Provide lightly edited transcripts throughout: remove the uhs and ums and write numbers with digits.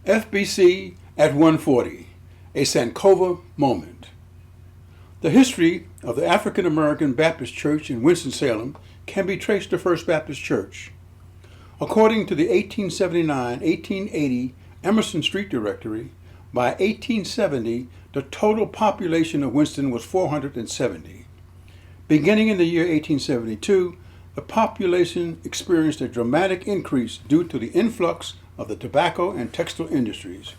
FBC at 140, a Sancova moment. The history of the African American Baptist Church in Winston-Salem can be traced to First Baptist Church. According to the 1879-1880 Emerson Street Directory, by 1870, the total population of Winston was 470. Beginning in the year 1872, the population experienced a dramatic increase due to the influx of the tobacco and textile industries.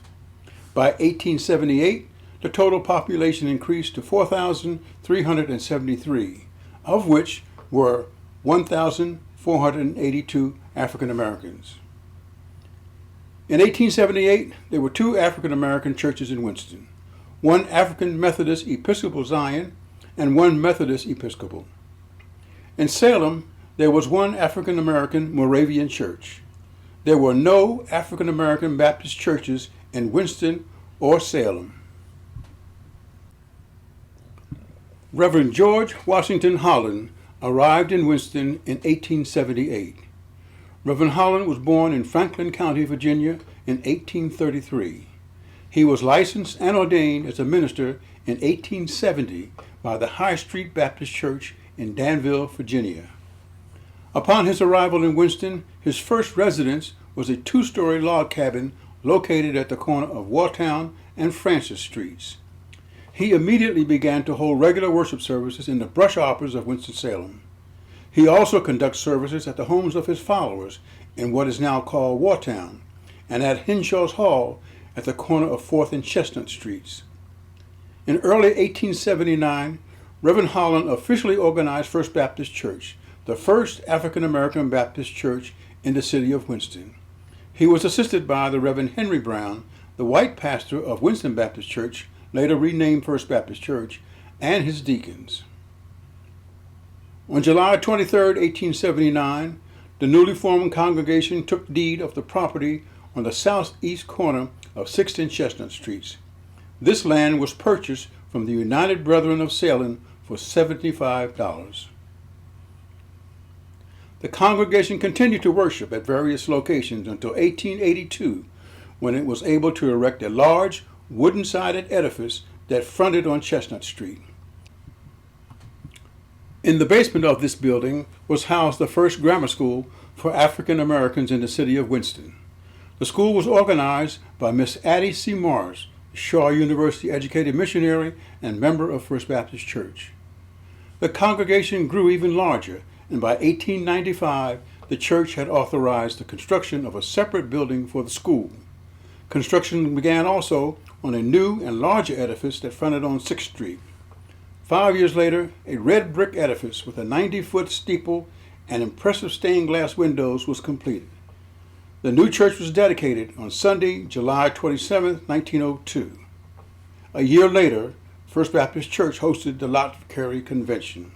By 1878, the total population increased to 4,373, of which were 1,482 African Americans. In 1878, there were two African American churches in Winston, one African Methodist Episcopal Zion and one Methodist Episcopal. In Salem, there was one African American Moravian church. There were no African American Baptist churches in Winston or Salem. Reverend George Washington Holland arrived in Winston in 1878. Reverend Holland was born in Franklin County, Virginia in 1833. He was licensed and ordained as a minister in 1870 by the High Street Baptist Church in Danville, Virginia. Upon his arrival in Winston, his first residence was a two-story log cabin located at the corner of Wartown and Francis Streets. He immediately began to hold regular worship services in the brush arbors of Winston-Salem. He also conducts services at the homes of his followers in what is now called Wartown, and at Henshaw's Hall at the corner of 4th and Chestnut Streets. In early 1879, Reverend Holland officially organized First Baptist Church, the first African American Baptist church in the city of Winston. He was assisted by the Reverend Henry Brown, the white pastor of Winston Baptist Church, later renamed First Baptist Church, and his deacons. On July 23, 1879, the newly formed congregation took deed of the property on the southeast corner of 6th and Chestnut Streets. This land was purchased from the United Brethren of Salem for $75. The congregation continued to worship at various locations until 1882, when it was able to erect a large wooden-sided edifice that fronted on Chestnut Street. In the basement of this building was housed the first grammar school for African Americans in the city of Winston. The school was organized by Miss Addie C. Morris, Shaw University educated missionary and member of First Baptist Church. The congregation grew even larger, and by 1895, the church had authorized the construction of a separate building for the school. Construction began also on a new and larger edifice that fronted on 6th Street. 5 years later, a red brick edifice with a 90-foot steeple and impressive stained glass windows was completed. The new church was dedicated on Sunday, July 27, 1902. A year later, First Baptist Church hosted the Lot Carey Convention.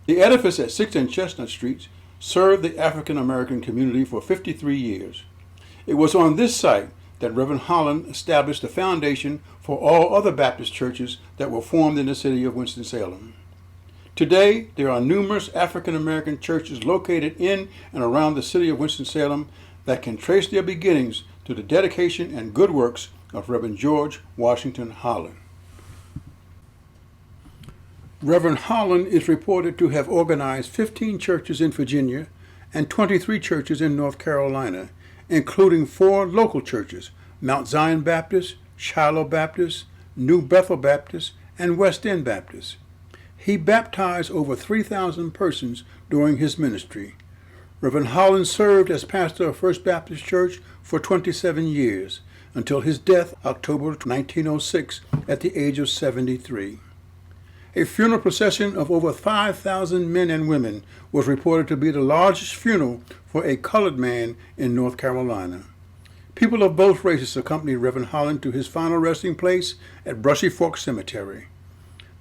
The edifice at 6th and Chestnut Streets served the African American community for 53 years. It was on this site that Reverend Holland established the foundation for all other Baptist churches that were formed in the city of Winston-Salem. Today, there are numerous African American churches located in and around the city of Winston-Salem that can trace their beginnings to the dedication and good works of Reverend George Washington Holland. Reverend Holland is reported to have organized 15 churches in Virginia and 23 churches in North Carolina, including 4 local churches, Mount Zion Baptist, Shiloh Baptist, New Bethel Baptist, and West End Baptist. He baptized over 3,000 persons during his ministry. Reverend Holland served as pastor of First Baptist Church for 27 years, until his death October 1906 at the age of 73. A funeral procession of over 5,000 men and women was reported to be the largest funeral for a colored man in North Carolina. People of both races accompanied Reverend Holland to his final resting place at Brushy Fork Cemetery.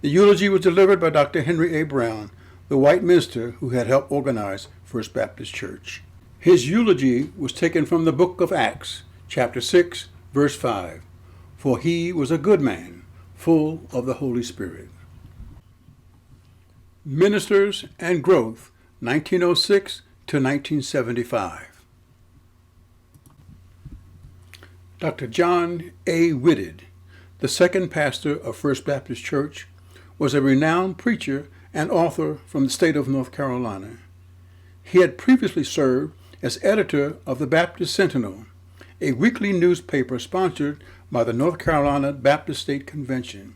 The eulogy was delivered by Dr. Henry A. Brown, the white minister who had helped organize First Baptist Church. His eulogy was taken from the book of Acts, chapter 6, verse 5. For he was a good man, full of the Holy Spirit. Ministers and Growth, 1906 to 1975. Dr. John A. Whitted, the second pastor of First Baptist Church, was a renowned preacher and author from the state of North Carolina. He had previously served as editor of the Baptist Sentinel, a weekly newspaper sponsored by the North Carolina Baptist State Convention.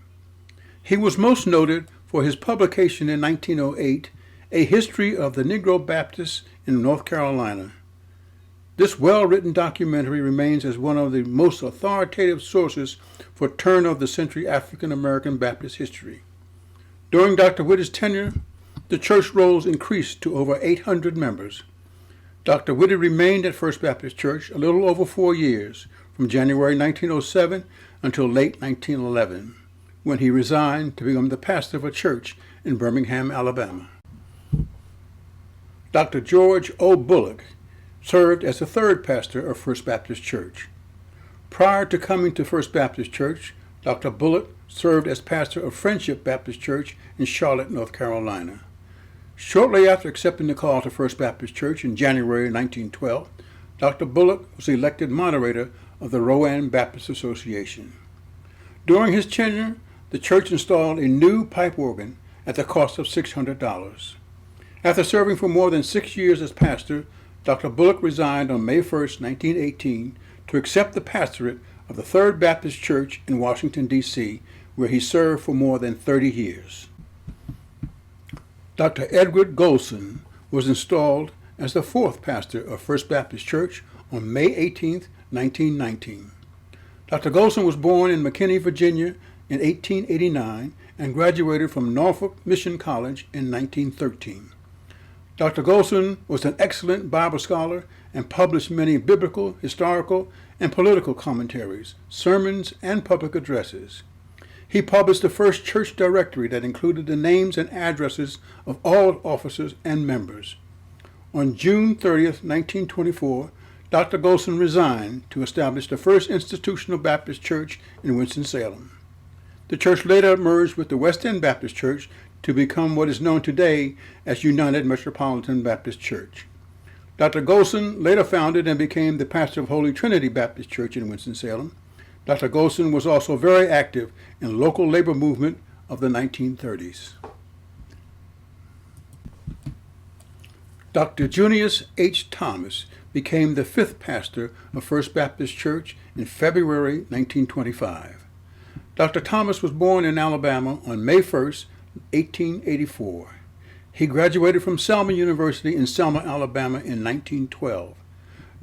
He was most noted for his publication in 1908, A History of the Negro Baptists in North Carolina. This well-written documentary remains as one of the most authoritative sources for turn-of-the-century African-American Baptist history. During Dr. Whitted's tenure, the church rolls increased to over 800 members. Dr. Whitted remained at First Baptist Church a little over 4 years, from January 1907 until late 1911, when he resigned to become the pastor of a church in Birmingham, Alabama. Dr. George O. Bullock served as the third pastor of First Baptist Church. Prior to coming to First Baptist Church, Dr. Bullock served as pastor of Friendship Baptist Church in Charlotte, North Carolina. Shortly after accepting the call to First Baptist Church in January 1912, Dr. Bullock was elected moderator of the Rowan Baptist Association. During his tenure, the church installed a new pipe organ at the cost of $600. After serving for more than 6 years as pastor, Dr. Bullock resigned on May 1, 1918, to accept the pastorate of the Third Baptist Church in Washington, D.C., where he served for more than 30 years. Dr. Edward Golson was installed as the fourth pastor of First Baptist Church on May 18, 1919. Dr. Golson was born in McKinney, Virginia in 1889 and graduated from Norfolk Mission College in 1913. Dr. Golson was an excellent Bible scholar and published many biblical, historical, and political commentaries, sermons, and public addresses. He published the first church directory that included the names and addresses of all officers and members. On June 30, 1924, Dr. Golson resigned to establish the first institutional Baptist church in Winston-Salem. The church later merged with the West End Baptist Church to become what is known today as United Metropolitan Baptist Church. Dr. Golson later founded and became the pastor of Holy Trinity Baptist Church in Winston-Salem. Dr. Golson was also very active in the local labor movement of the 1930s. Dr. Junius H. Thomas became the fifth pastor of First Baptist Church in February 1925. Dr. Thomas was born in Alabama on May 1, 1884. He graduated from Selma University in Selma, Alabama in 1912.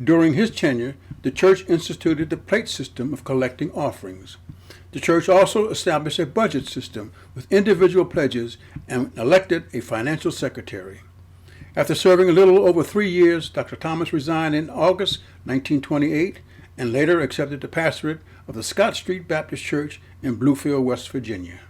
During his tenure, the church instituted the plate system of collecting offerings. The church also established a budget system with individual pledges and elected a financial secretary. After serving a little over 3 years, Dr. Thomas resigned in August 1928 and later accepted the pastorate of the Scott Street Baptist Church in Bluefield, West Virginia.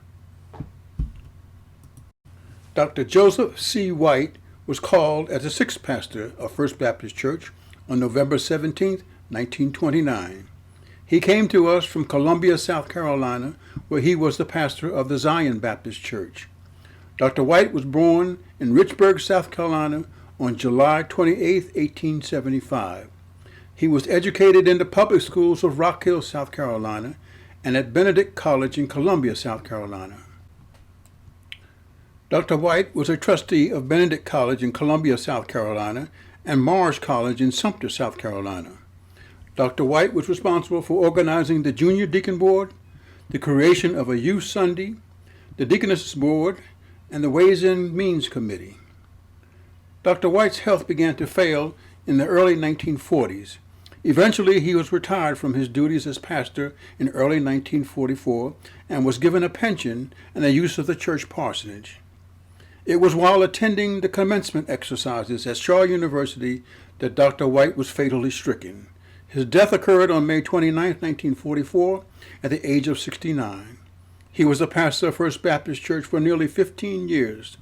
Dr. Joseph C. White was called as the sixth pastor of First Baptist Church on November 17, 1929. He came to us from Columbia, South Carolina, where he was the pastor of the Zion Baptist Church. Dr. White was born in Richburg, South Carolina on July 28, 1875. He was educated in the public schools of Rock Hill, South Carolina, and at Benedict College in Columbia, South Carolina. Dr. White was a trustee of Benedict College in Columbia, South Carolina, and Mars College in Sumter, South Carolina. Dr. White was responsible for organizing the Junior Deacon Board, the creation of a Youth Sunday, the Deaconess Board, and the Ways and Means Committee. Dr. White's health began to fail in the early 1940s. Eventually, he was retired from his duties as pastor in early 1944 and was given a pension and the use of the church parsonage. It was while attending the commencement exercises at Shaw University that Dr. White was fatally stricken. His death occurred on May 29, 1944, at the age of 69. He was the pastor of First Baptist Church for nearly 15 years.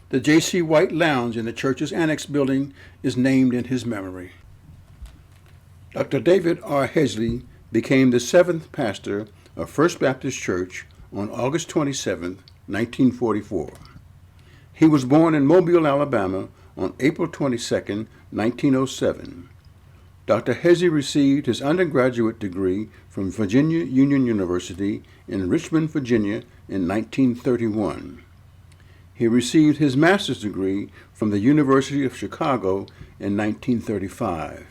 The J.C. White Lounge in the church's annex building is named in his memory. Dr. David R. Hesley became the seventh pastor of First Baptist Church on August 27, 1944. He was born in Mobile, Alabama on April 22, 1907. Dr. Hesse received his undergraduate degree from Virginia Union University in Richmond, Virginia in 1931. He received his master's degree from the University of Chicago in 1935.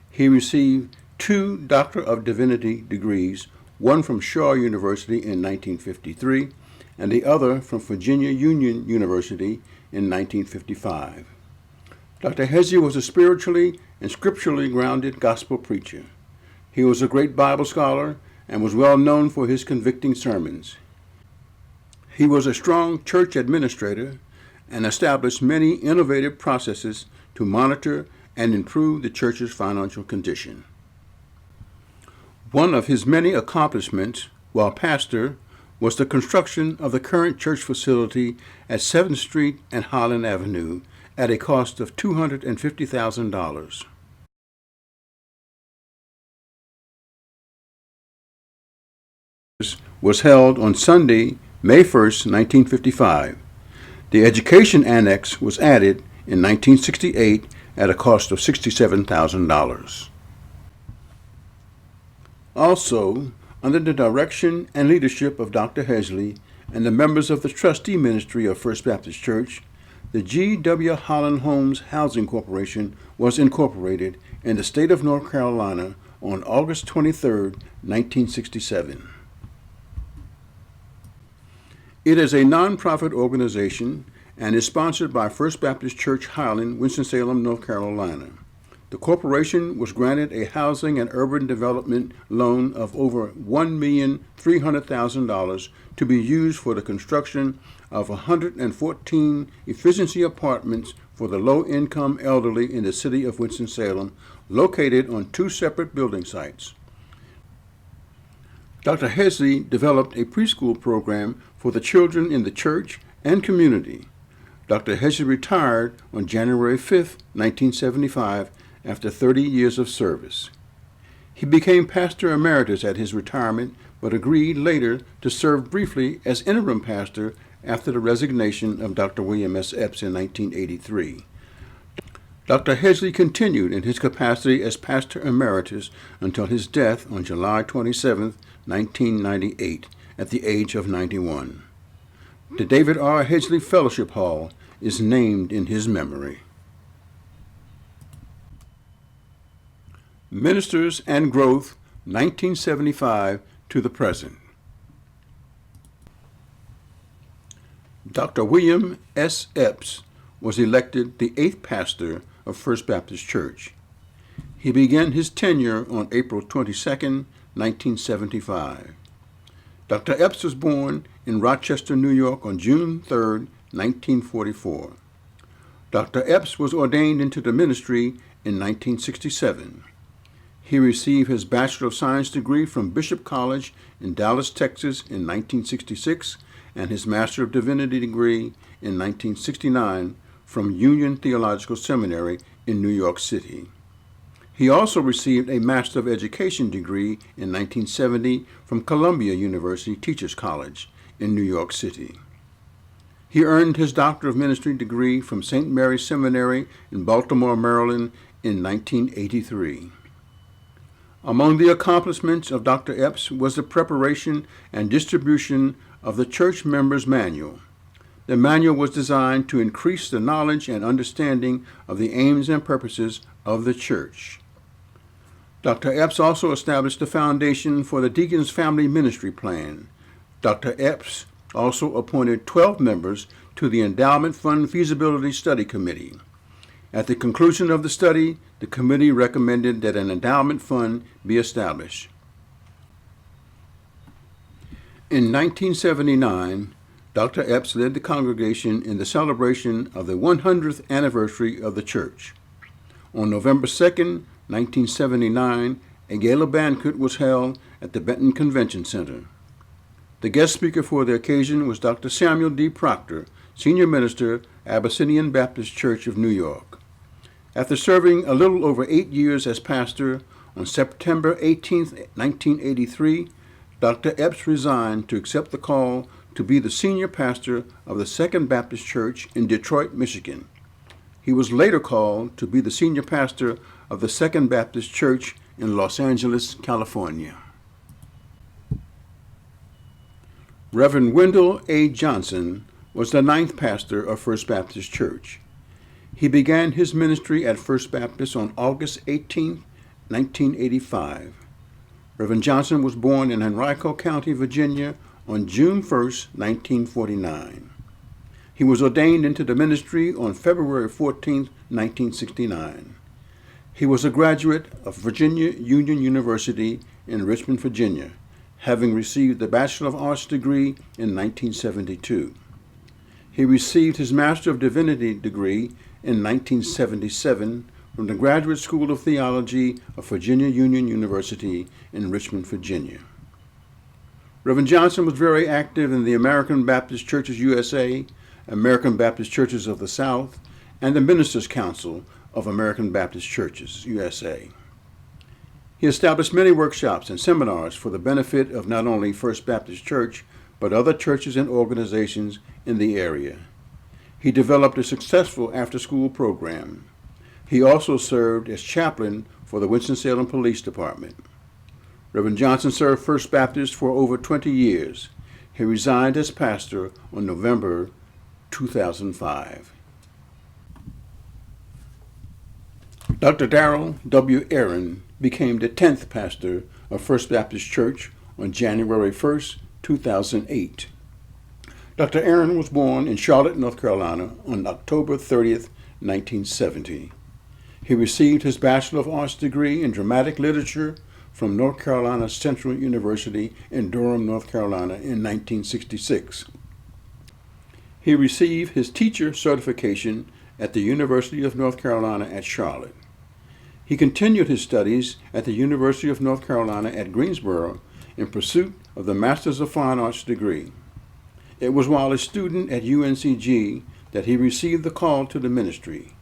He received 2 Doctor of Divinity degrees, one from Shaw University in 1953 and the other from Virginia Union University in 1955. Dr. Hesse was a spiritually and scripturally grounded gospel preacher. He was a great Bible scholar and was well known for his convicting sermons. He was a strong church administrator and established many innovative processes to monitor and improve the church's financial condition. One of his many accomplishments while pastor was the construction of the current church facility at 7th Street and Highland Avenue at a cost of $250,000. Was held on Sunday, May 1, 1955. The education annex was added in 1968 at a cost of $67,000. Also, under the direction and leadership of Dr. Hesse and the members of the trustee ministry of First Baptist Church, the G.W. Holland Homes Housing Corporation was incorporated in the state of North Carolina on August 23, 1967. It is a nonprofit organization and is sponsored by First Baptist Church Highland, Winston-Salem, North Carolina. The corporation was granted a housing and urban development loan of over $1,300,000 to be used for the construction of 114 efficiency apartments for the low-income elderly in the city of Winston-Salem, located on 2 separate building sites. Dr. Hesse developed a preschool program for the children in the church and community. Dr. Hesse retired on January 5, 1975, after 30 years of service. He became pastor emeritus at his retirement, but agreed later to serve briefly as interim pastor after the resignation of Dr. William S. Epps in 1983. Dr. Hesse continued in his capacity as pastor emeritus until his death on July 27, 1998, at the age of 91. The David R. Hesse Fellowship Hall is named in his memory. Ministers and Growth, 1975 to the present. Dr. William S. Epps was elected the 8th pastor of First Baptist Church. He began his tenure on April 22, 1975. Dr. Epps was born in Rochester, New York on June 3, 1944. Dr. Epps was ordained into the ministry in 1967. He received his Bachelor of Science degree from Bishop College in Dallas, Texas in 1966 and his Master of Divinity degree in 1969 from Union Theological Seminary in New York City. He also received a Master of Education degree in 1970 from Columbia University Teachers College in New York City. He earned his Doctor of Ministry degree from St. Mary's Seminary in Baltimore, Maryland in 1983. Among the accomplishments of Dr. Epps was the preparation and distribution of the Church Members' Manual. The manual was designed to increase the knowledge and understanding of the aims and purposes of the Church. Dr. Epps also established the foundation for the Deacons Family Ministry Plan. Dr. Epps also appointed 12 members to the Endowment Fund Feasibility Study Committee. At the conclusion of the study, the committee recommended that an endowment fund be established. In 1979, Dr. Epps led the congregation in the celebration of the 100th anniversary of the church. On November 2, 1979, a gala banquet was held at the Benton Convention Center. The guest speaker for the occasion was Dr. Samuel D. Proctor, Senior Minister, Abyssinian Baptist Church of New York. After serving a little over 8 years as pastor, on September 18, 1983, Dr. Epps resigned to accept the call to be the senior pastor of the Second Baptist Church in Detroit, Michigan. He was later called to be the senior pastor of the Second Baptist Church in Los Angeles, California. Reverend Wendell A. Johnson was the ninth pastor of First Baptist Church. He began his ministry at First Baptist on August 18, 1985. Reverend Johnson was born in Henrico County, Virginia on June 1, 1949. He was ordained into the ministry on February 14, 1969. He was a graduate of Virginia Union University in Richmond, Virginia, having received the Bachelor of Arts degree in 1972. He received his Master of Divinity degree in 1977 from the Graduate School of Theology of Virginia Union University in Richmond, Virginia. Reverend Johnson was very active in the American Baptist Churches USA, American Baptist Churches of the South, and the Ministers' Council of American Baptist Churches USA. He established many workshops and seminars for the benefit of not only First Baptist Church, but other churches and organizations in the area. He developed a successful after-school program. He also served as chaplain for the Winston-Salem Police Department. Reverend Johnson served First Baptist for over 20 years. He resigned as pastor on November 2005. Dr. Darrell W. Aaron became the 10th pastor of First Baptist Church on January 1, 2008. Dr. Aaron was born in Charlotte, North Carolina on October 30, 1970. He received his Bachelor of Arts degree in Dramatic Literature from North Carolina Central University in Durham, North Carolina in 1966. He received his teacher certification at the University of North Carolina at Charlotte. He continued his studies at the University of North Carolina at Greensboro in pursuit of the Master's of Fine Arts degree. It was while a student at UNCG that he received the call to the ministry.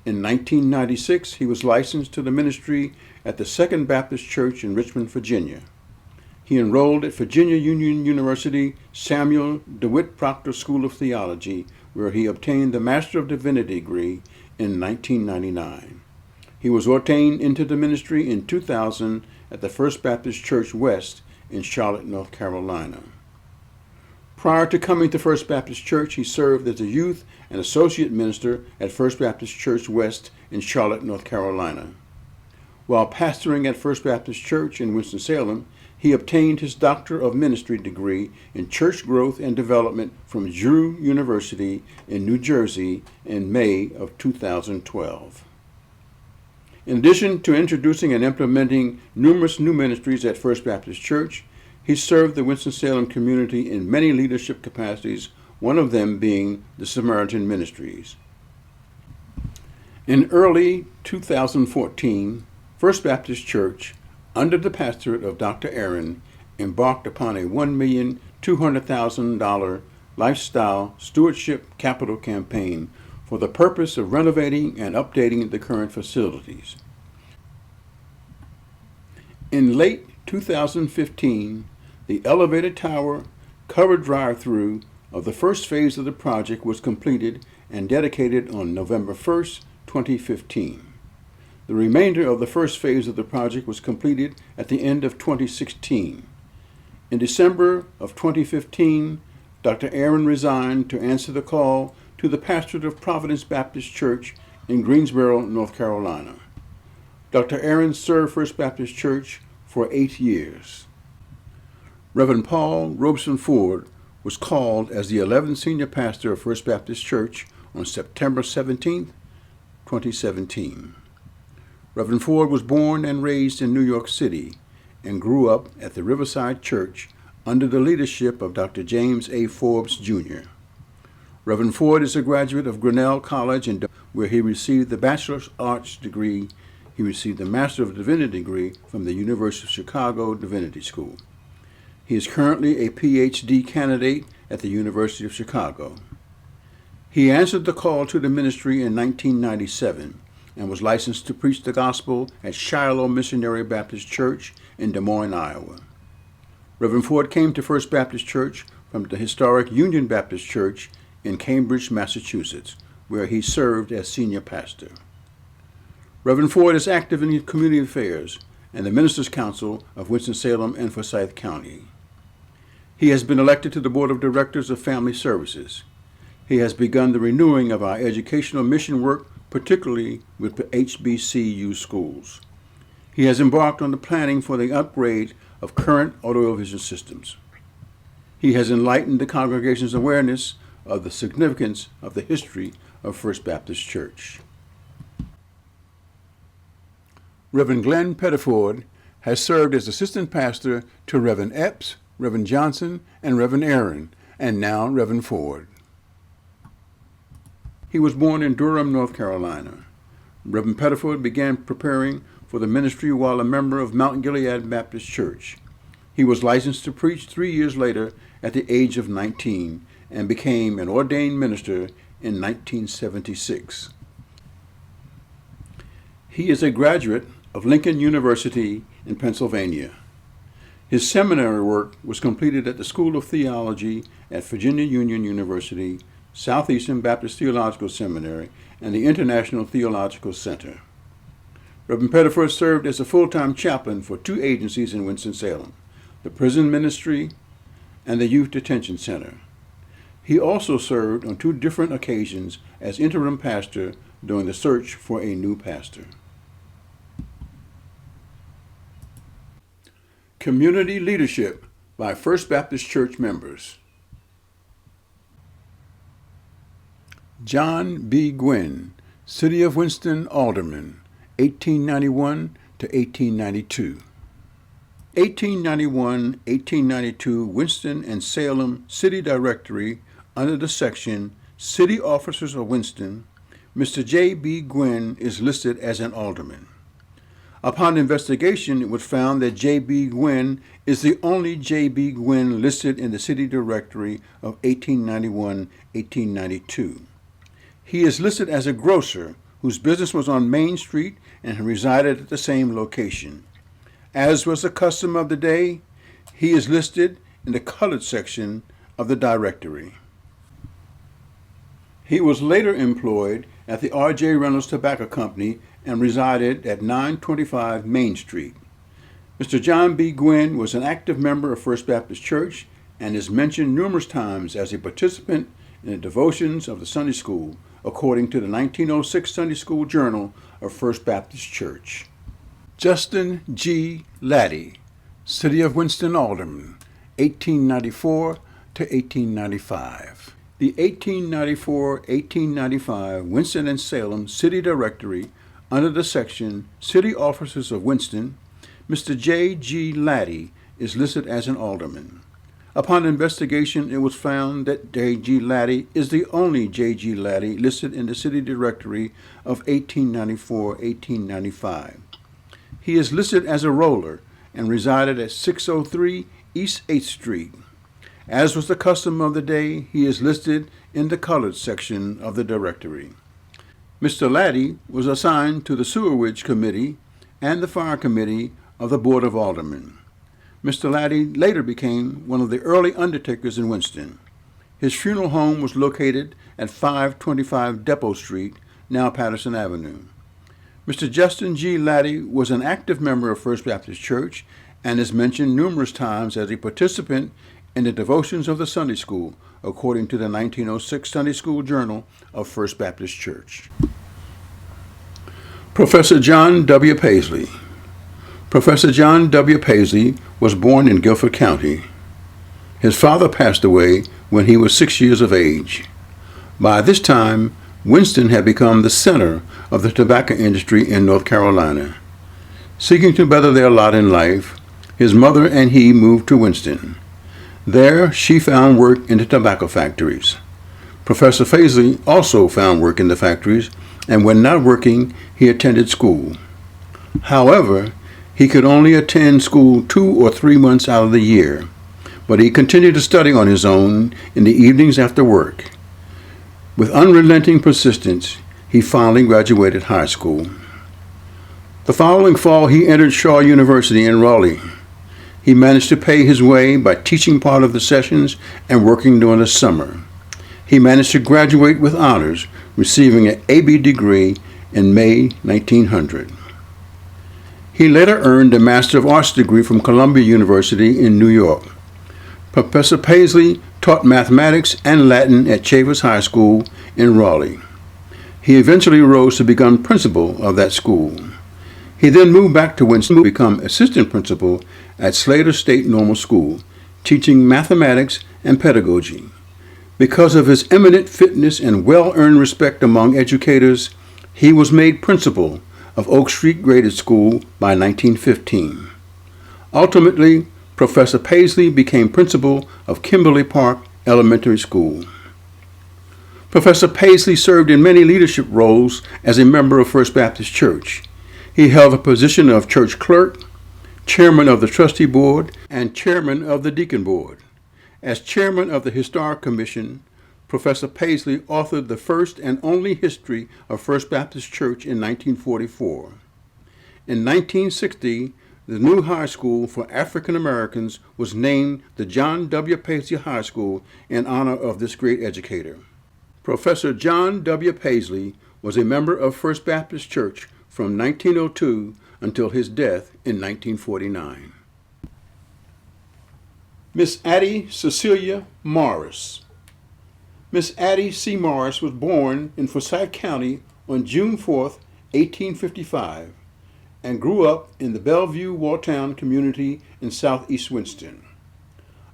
In 1996, he was licensed to the ministry at the Second Baptist Church in Richmond, Virginia. He enrolled at Virginia Union University Samuel DeWitt Proctor School of Theology, where he obtained the Master of Divinity degree in 1999. He was ordained into the ministry in 2000 at the First Baptist Church West in Charlotte, North Carolina. Prior to coming to First Baptist Church, he served as a youth and associate minister at First Baptist Church West in Charlotte, North Carolina. While pastoring at First Baptist Church in Winston-Salem, he obtained his Doctor of Ministry degree in Church Growth and Development from Drew University in New Jersey in May of 2012. In addition to introducing and implementing numerous new ministries at First Baptist Church, he served the Winston-Salem community in many leadership capacities, one of them being the Samaritan Ministries. In early 2014, First Baptist Church, under the pastorate of Dr. Aaron, embarked upon a $1,200,000 lifestyle stewardship capital campaign for the purpose of renovating and updating the current facilities. In late 2015, the elevated tower covered drive-through of the first phase of the project was completed and dedicated on November 1, 2015. The remainder of the first phase of the project was completed at the end of 2016. In December of 2015, Dr. Aaron resigned to answer the call to the pastorate of Providence Baptist Church in Greensboro, North Carolina. Dr. Aaron served First Baptist Church for 8 years. Reverend Paul Robeson Ford was called as the 11th senior pastor of First Baptist Church on September 17, 2017. Reverend Ford was born and raised in New York City and grew up at the Riverside Church under the leadership of Dr. James A. Forbes, Jr. Reverend Ford is a graduate of Grinnell College, where he received the Bachelor of Arts degree. He received the Master of Divinity degree from the University of Chicago Divinity School. He is currently a Ph.D. candidate at the University of Chicago. He answered the call to the ministry in 1997 and was licensed to preach the gospel at Shiloh Missionary Baptist Church in Des Moines, Iowa. Reverend Ford came to First Baptist Church from the historic Union Baptist Church in Cambridge, Massachusetts, where he served as senior pastor. Reverend Ford is active in community affairs and the Ministers' Council of Winston-Salem and Forsyth County. He has been elected to the Board of Directors of Family Services. He has begun the renewing of our educational mission work, particularly with the HBCU schools. He has embarked on the planning for the upgrade of current audiovisual systems. He has enlightened the congregation's awareness of the significance of the history of First Baptist Church. Reverend Glenn Pettiford has served as assistant pastor to Reverend Epps, Reverend Johnson, and Reverend Aaron, and now Reverend Ford. He was born in Durham, North Carolina. Reverend Pettiford began preparing for the ministry while a member of Mount Gilead Baptist Church. He was licensed to preach 3 years later at the age of 19 and became an ordained minister in 1976. He is a graduate of Lincoln University in Pennsylvania. His seminary work was completed at the School of Theology at Virginia Union University, Southeastern Baptist Theological Seminary, and the International Theological Center. Reverend Pettiford served as a full-time chaplain for 2 agencies in Winston-Salem, the Prison Ministry and the Youth Detention Center. He also served on 2 different occasions as interim pastor during the search for a new pastor. Community Leadership by First Baptist Church Members. John B. Gwynn, City of Winston Alderman, 1891 to 1892. 1891-1892 Winston and Salem City Directory under the section City Officers of Winston. Mr. J. B. Gwynn is listed as an alderman. Upon investigation, it was found that J. B. Gwynn is the only J. B. Gwynn listed in the City Directory of 1891-1892. He is listed as a grocer whose business was on Main Street and resided at the same location. As was the custom of the day, he is listed in the colored section of the directory. He was later employed at the R.J. Reynolds Tobacco Company and resided at 925 Main Street. Mr. John B. Gwynn was an active member of First Baptist Church and is mentioned numerous times as a participant in the devotions of the Sunday School, according to the 1906 Sunday School Journal of First Baptist Church. Justin G. Laddie, City of Winston Alderman, 1894 to 1895. The 1894-1895 Winston and Salem City Directory under the section City Officers of Winston, Mr. J. G. Laddie is listed as an alderman. Upon investigation, it was found that J. G. Laddie is the only J. G. Laddie listed in the City Directory of 1894-1895. He is listed as a roller and resided at 603 East 8th Street. As was the custom of the day, he is listed in the colored section of the directory. Mr. Laddie was assigned to the Sewerage Committee and the Fire Committee of the Board of Aldermen. Mr. Laddie later became one of the early undertakers in Winston. His funeral home was located at 525 Depot Street, now Patterson Avenue. Mr. Justin G. Laddie was an active member of First Baptist Church and is mentioned numerous times as a participant in the devotions of the Sunday School, according to the 1906 Sunday School Journal of First Baptist Church. Professor John W. Paisley. Professor John W. Paisley was born in Guilford County. His father passed away when he was 6 years of age. By this time, Winston had become the center of the tobacco industry in North Carolina. Seeking to better their lot in life, his mother and he moved to Winston. There, she found work in the tobacco factories. Professor Paisley also found work in the factories, and when not working, he attended school. However, he could only attend school 2 or 3 months out of the year, but he continued to study on his own in the evenings after work. With unrelenting persistence, he finally graduated high school. The following fall, he entered Shaw University in Raleigh. He managed to pay his way by teaching part of the sessions and working during the summer. He managed to graduate with honors, receiving an AB degree in May 1900. He later earned a Master of Arts degree from Columbia University in New York. Professor Paisley taught mathematics and Latin at Chavis High School in Raleigh. He eventually rose to become principal of that school. He then moved back to Winston to become assistant principal at Slater State Normal School, teaching mathematics and pedagogy. Because of his eminent fitness and well-earned respect among educators, he was made principal of Oak Street Graded School by 1915. Ultimately, Professor Paisley became principal of Kimberly Park Elementary School. Professor Paisley served in many leadership roles as a member of First Baptist Church. He held the position of church clerk, chairman of the trustee board, and chairman of the deacon board. As chairman of the Historic Commission, Professor Paisley authored the first and only history of First Baptist Church in 1944. In 1960, the new high school for African Americans was named the John W. Paisley High School in honor of this great educator. Professor John W. Paisley was a member of First Baptist Church from 1902 until his death in 1949. Miss Addie Cecilia Morris. Miss Addie C. Morris was born in Forsyth County on June 4, 1855, and grew up in the Bellevue-Walltown community in southeast Winston.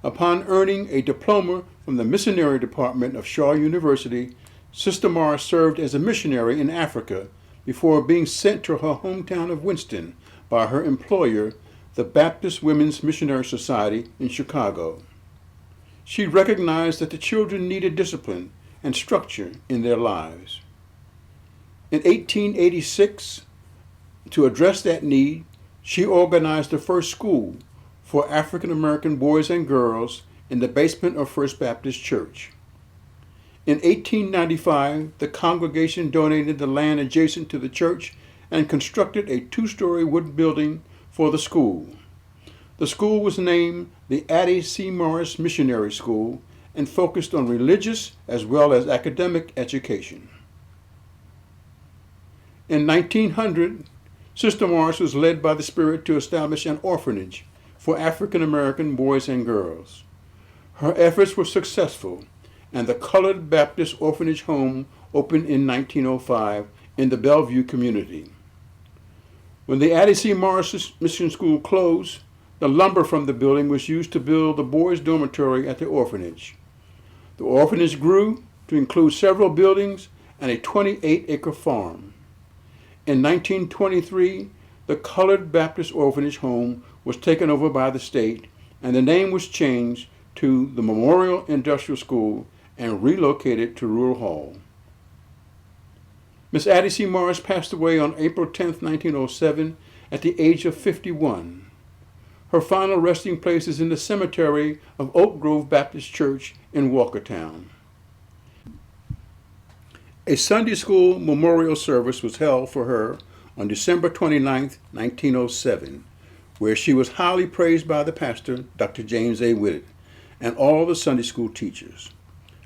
Upon earning a diploma from the Missionary Department of Shaw University, Sister Morris served as a missionary in Africa before being sent to her hometown of Winston by her employer, the Baptist Women's Missionary Society in Chicago. She recognized that the children needed discipline and structure in their lives. In 1886, to address that need, she organized the first school for African American boys and girls in the basement of First Baptist Church. In 1895, the congregation donated the land adjacent to the church and constructed a two-story wood building for the school. The school was named the Addie C. Morris Missionary School and focused on religious as well as academic education. In 1900, Sister Morris was led by the Spirit to establish an orphanage for African American boys and girls. Her efforts were successful, and the Colored Baptist Orphanage Home opened in 1905 in the Bellevue community. When the Addie C. Morris Mission School closed, the lumber from the building was used to build the boys' dormitory at the orphanage. The orphanage grew to include several buildings and a 28-acre farm. In 1923, the Colored Baptist Orphanage Home was taken over by the state, and the name was changed to the Memorial Industrial School and relocated to Rural Hall. Miss Addie C. Morris passed away on April 10, 1907, at the age of 51. Her final resting place is in the cemetery of Oak Grove Baptist Church in Walkertown. A Sunday school memorial service was held for her on December 29, 1907, where she was highly praised by the pastor, Dr. James A. Whitted, and all the Sunday school teachers.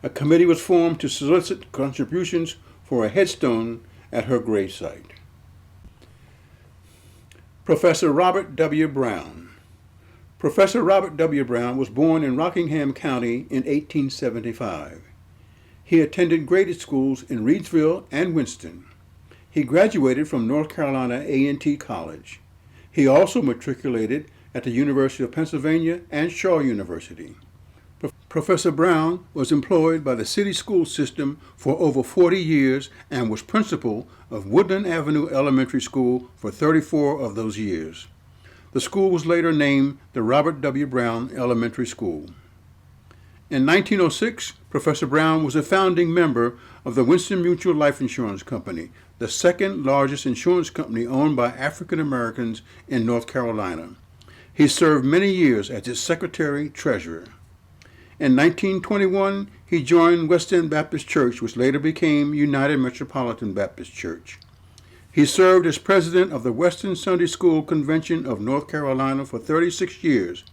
A committee was formed to solicit contributions for a headstone at her gravesite. Professor Robert W. Brown. Professor Robert W. Brown was born in Rockingham County in 1875. He attended graded schools in Reidsville and Winston. He graduated from North Carolina A&T College. He also matriculated at the University of Pennsylvania and Shaw University. Professor Brown was employed by the city school system for over 40 years and was principal of Woodland Avenue Elementary School for 34 of those years. The school was later named the Robert W. Brown Elementary School. In 1906, Professor Brown was a founding member of the Winston Mutual Life Insurance Company, the second largest insurance company owned by African Americans in North Carolina. He served many years as its secretary-treasurer. In 1921, he joined West End Baptist Church, which later became United Metropolitan Baptist Church. He served as president of the Western Sunday School Convention of North Carolina for 36 years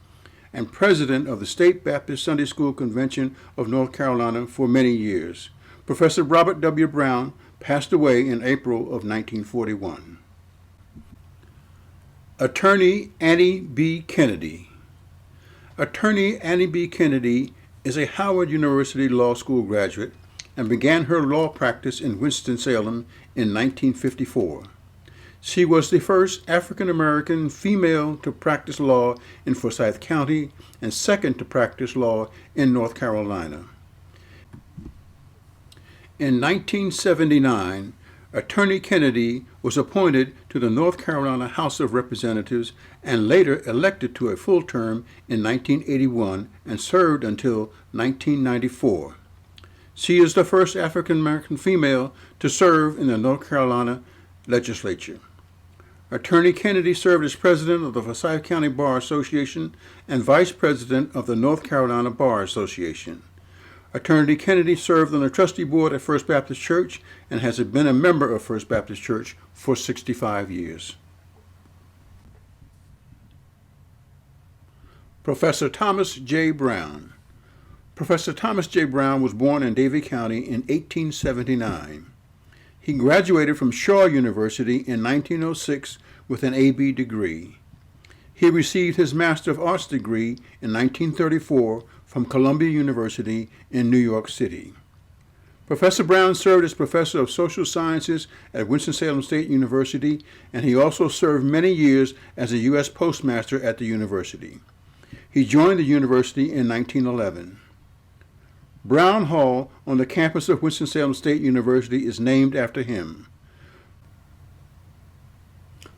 and president of the State Baptist Sunday School Convention of North Carolina for many years. Professor Robert W. Brown passed away in April of 1941. Attorney Annie B. Kennedy. Attorney Annie B. Kennedy is a Howard University Law School graduate and began her law practice in Winston-Salem in 1954. She was the first African-American female to practice law in Forsyth County and second to practice law in North Carolina. In 1979, Attorney Kennedy was appointed to the North Carolina House of Representatives and later elected to a full term in 1981 and served until 1994. She is the first African-American female to serve in the North Carolina legislature. Attorney Kennedy served as president of the Forsyth County Bar Association and vice president of the North Carolina Bar Association. Attorney Kennedy served on the trustee board at First Baptist Church and has been a member of First Baptist Church for 65 years. Professor Thomas J. Brown. Professor Thomas J. Brown was born in Davie County in 1879. He graduated from Shaw University in 1906 with an A.B. degree. He received his Master of Arts degree in 1934 from Columbia University in New York City. Professor Brown served as Professor of Social Sciences at Winston-Salem State University, and he also served many years as a U.S. Postmaster at the university. He joined the university in 1911. Brown Hall on the campus of Winston-Salem State University is named after him.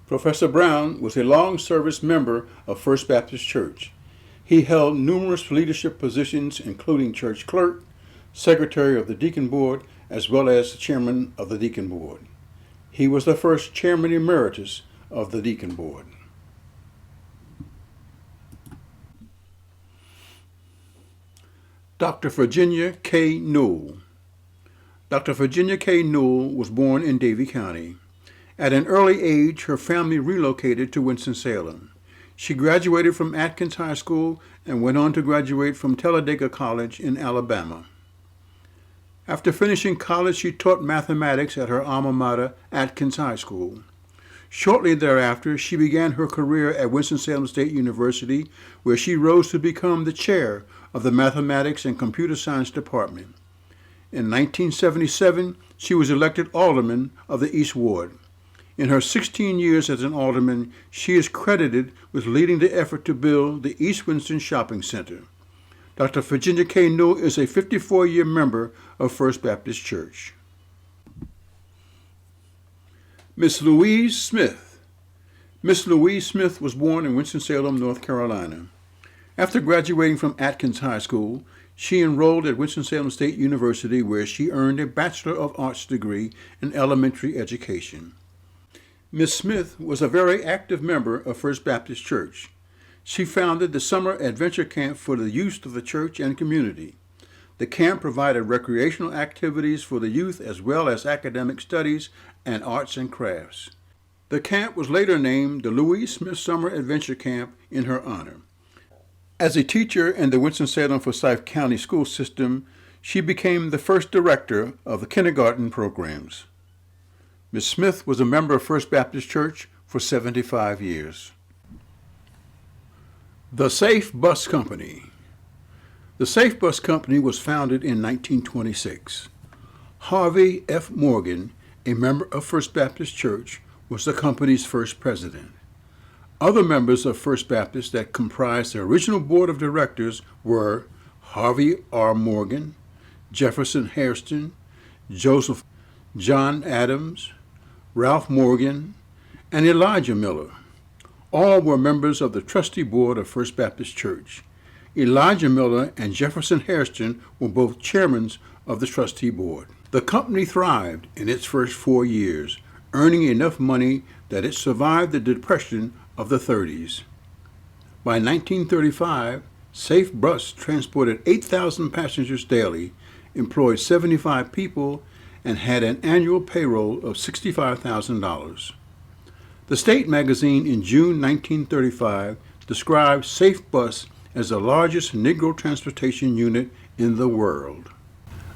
Professor Brown was a long-service member of First Baptist Church. He held numerous leadership positions, including church clerk, secretary of the deacon board, as well as chairman of the deacon board. He was the first chairman emeritus of the deacon board. Dr. Virginia K. Newell. Dr. Virginia K. Newell was born in Davie County. At an early age, her family relocated to Winston-Salem. She graduated from Atkins High School and went on to graduate from Talladega College in Alabama. After finishing college, she taught mathematics at her alma mater, Atkins High School. Shortly thereafter, she began her career at Winston-Salem State University, where she rose to become the chair of the Mathematics and Computer Science Department. In 1977, she was elected alderman of the East Ward. In her 16 years as an alderman, she is credited with leading the effort to build the East Winston Shopping Center. Dr. Virginia K. Newell is a 54-year member of First Baptist Church. Miss Louise Smith. Miss Louise Smith was born in Winston-Salem, North Carolina. After graduating from Atkins High School, she enrolled at Winston-Salem State University, where she earned a Bachelor of Arts degree in elementary education. Miss Smith was a very active member of First Baptist Church. She founded the Summer Adventure Camp for the youth of the church and community. The camp provided recreational activities for the youth as well as academic studies and arts and crafts. The camp was later named the Louise Smith Summer Adventure Camp in her honor. As a teacher in the Winston-Salem Forsyth County school system, she became the first director of the kindergarten programs. Ms. Smith was a member of First Baptist Church for 75 years. The Safe Bus Company. The Safe Bus Company was founded in 1926. Harvey F. Morgan, a member of First Baptist Church, was the company's first president. Other members of First Baptist that comprised the original board of directors were Harvey R. Morgan, Jefferson Hairston, Joseph John Adams, Ralph Morgan, and Elijah Miller. All were members of the trustee board of First Baptist Church. Elijah Miller and Jefferson Hairston were both chairmen of the trustee board. The company thrived in its first 4 years, earning enough money that it survived the Depression of the 30s. By 1935, Safe Bus transported 8,000 passengers daily, employed 75 people, and had an annual payroll of $65,000. The State magazine in June 1935 described Safe Bus as the largest Negro transportation unit in the world.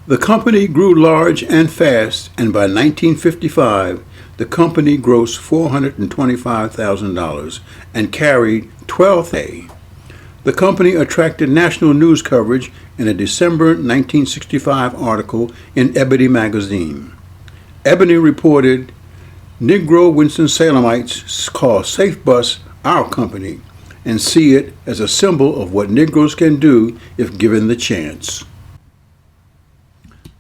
The company grew large and fast, and by 1955, the company grossed $425,000 and carried 12A. The company attracted national news coverage in a December 1965 article in Ebony magazine. Ebony reported, "Negro Winston-Salemites call SafeBus our company and see it as a symbol of what Negroes can do if given the chance."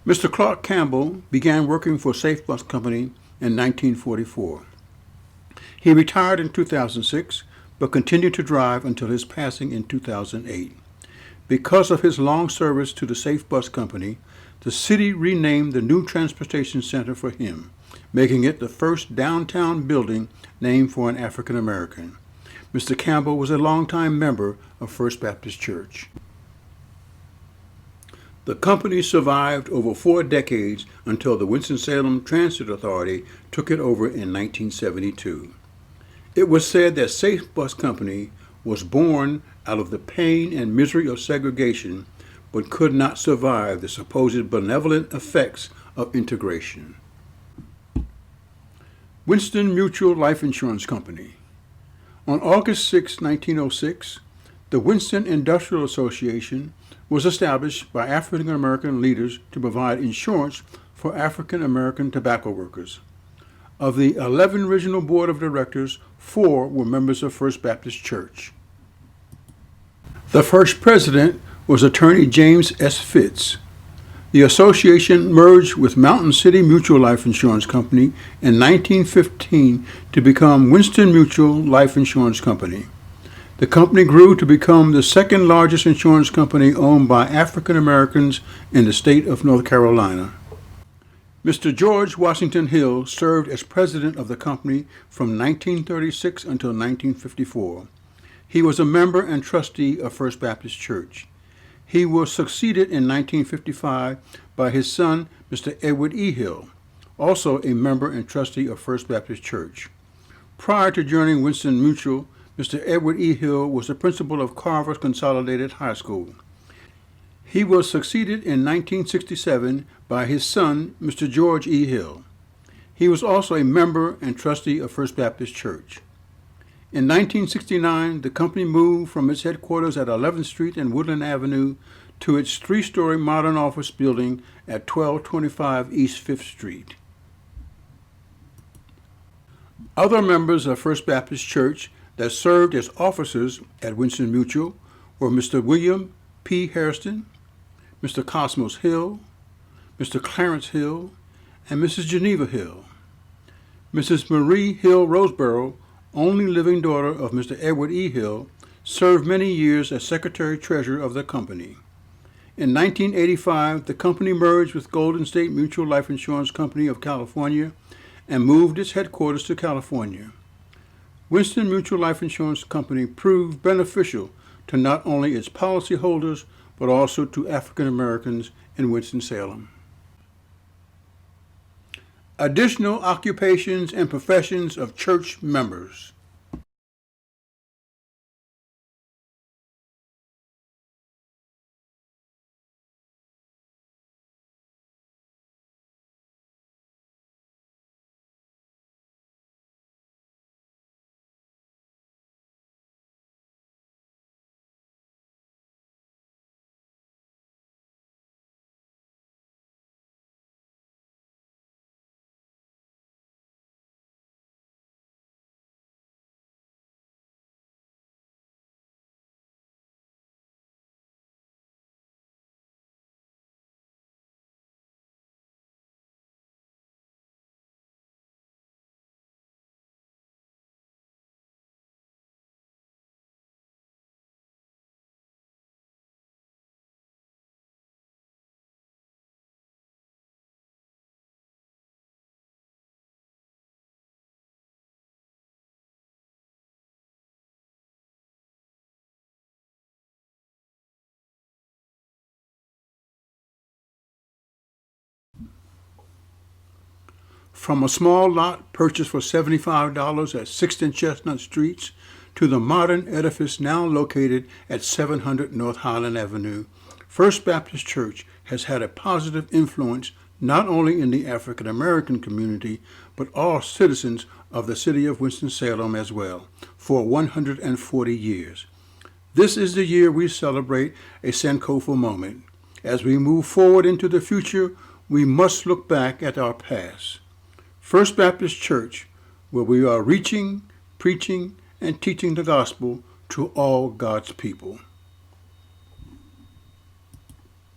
Mr. Clark Campbell began working for SafeBus Company in 1944. He retired in 2006, but continued to drive until his passing in 2008. Because of his long service to the SafeBus Company, the city renamed the new transportation center for him, making it the first downtown building named for an African American. Mr. Campbell was a longtime member of First Baptist Church. The company survived over 4 decades until the Winston-Salem Transit Authority took it over in 1972. It was said that SafeBus Company was born out of the pain and misery of segregation, but could not survive the supposed benevolent effects of integration. Winston Mutual Life Insurance Company. On August 6, 1906, the Winston Industrial Association was established by African American leaders to provide insurance for African American tobacco workers. Of the 11 original board of directors, 4 were members of First Baptist Church. The first president was attorney James S. Fitz. The association merged with Mountain City Mutual Life Insurance Company in 1915 to become Winston Mutual Life Insurance Company. The company grew to become the second largest insurance company owned by African Americans in the state of North Carolina. Mr. George Washington Hill served as president of the company from 1936 until 1954. He was a member and trustee of First Baptist Church. He was succeeded in 1955 by his son, Mr. Edward E. Hill, also a member and trustee of First Baptist Church. Prior to joining Winston Mutual, Mr. Edward E. Hill was the principal of Carver Consolidated High School. He was succeeded in 1967 by his son, Mr. George E. Hill. He was also a member and trustee of First Baptist Church. In 1969, the company moved from its headquarters at 11th Street and Woodland Avenue to its 3-story modern office building at 1225 East 5th Street. Other members of First Baptist Church that served as officers at Winston Mutual were Mr. William P. Hairston, Mr. Cosmos Hill, Mr. Clarence Hill, and Mrs. Geneva Hill. Mrs. Marie Hill Roseborough, only living daughter of Mr. Edward E. Hill, served many years as secretary-treasurer of the company. In 1985, the company merged with Golden State Mutual Life Insurance Company of California and moved its headquarters to California. Winston Mutual Life Insurance Company proved beneficial to not only its policyholders, but also to African Americans in Winston-Salem. Additional occupations and professions of church members. From a small lot purchased for $75 at 6th and Chestnut Streets to the modern edifice now located at 700 North Highland Avenue, First Baptist Church has had a positive influence not only in the African American community, but all citizens of the city of Winston-Salem as well, for 140 years. This is the year we celebrate a Sankofa moment. As we move forward into the future, we must look back at our past. First Baptist Church, where we are reaching, preaching, and teaching the gospel to all God's people.